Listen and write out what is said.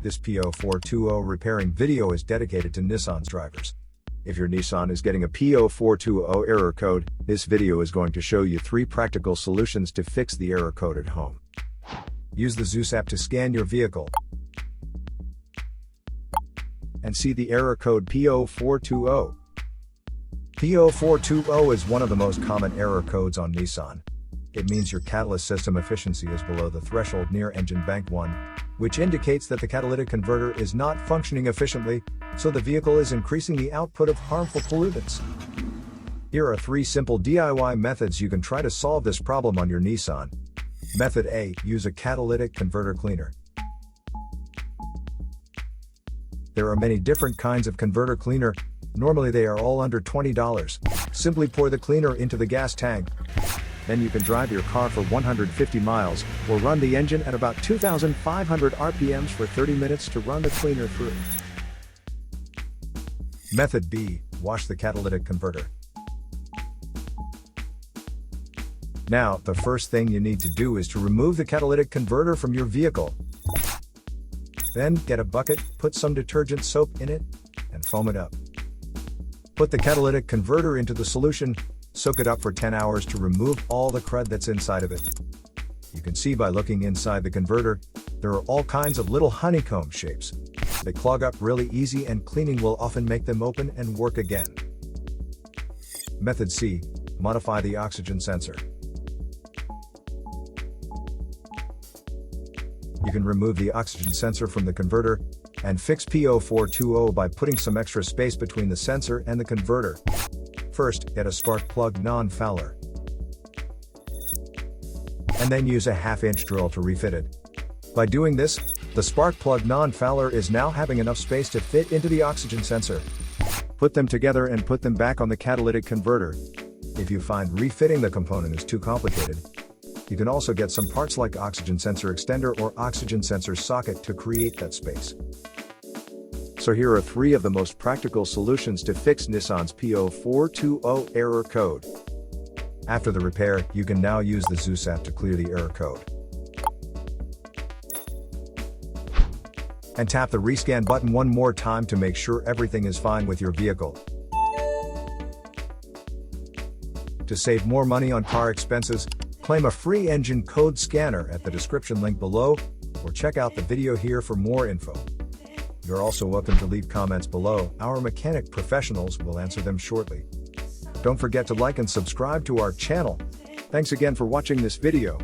This P0420 repairing video is dedicated to Nissan's drivers. If your Nissan is getting a P0420 error code, this video is going to show you 3 practical solutions to fix the error code at home. Use the Zeus app to scan your vehicle and see the error code P0420. P0420 is one of the most common error codes on Nissan. It means your catalyst system efficiency is below the threshold near engine bank 1, which indicates that the catalytic converter is not functioning efficiently, so the vehicle is increasing the output of harmful pollutants. Here are 3 simple DIY methods you can try to solve this problem on your Nissan. Method A. Use a catalytic converter cleaner. There are many different kinds of converter cleaner. Normally they are all under $20. Simply pour the cleaner into the gas tank. Then you can drive your car for 150 miles, or run the engine at about 2,500 RPMs for 30 minutes to run the cleaner through. Method B. Wash the catalytic converter. Now, the first thing you need to do is to remove the catalytic converter from your vehicle. Then, get a bucket, put some detergent soap in it, and foam it up. Put the catalytic converter into the solution, soak it up for 10 hours to remove all the crud that's inside of it. You can see by looking inside the converter, there are all kinds of little honeycomb shapes. They clog up really easy and cleaning will often make them open and work again. Method C. Modify the oxygen sensor. You can remove the oxygen sensor from the converter and fix P0420 by putting some extra space between the sensor and the converter. First, get a spark plug non-fouler, and then use a 1/2-inch drill to refit it. By doing this, the spark plug non-fouler is now having enough space to fit into the oxygen sensor. Put them together and put them back on the catalytic converter. If you find refitting the component is too complicated, you can also get some parts like oxygen sensor extender or oxygen sensor socket to create that space. So here are 3 of the most practical solutions to fix Nissan's P0420 error code. After the repair, you can now use the Zeus app to clear the error code. And tap the rescan button one more time to make sure everything is fine with your vehicle. To save more money on car expenses, claim a free engine code scanner at the description link below, or check out the video here for more info. You're also welcome to leave comments below. Our mechanic professionals will answer them shortly. Don't forget to like and subscribe to our channel. Thanks again for watching this video.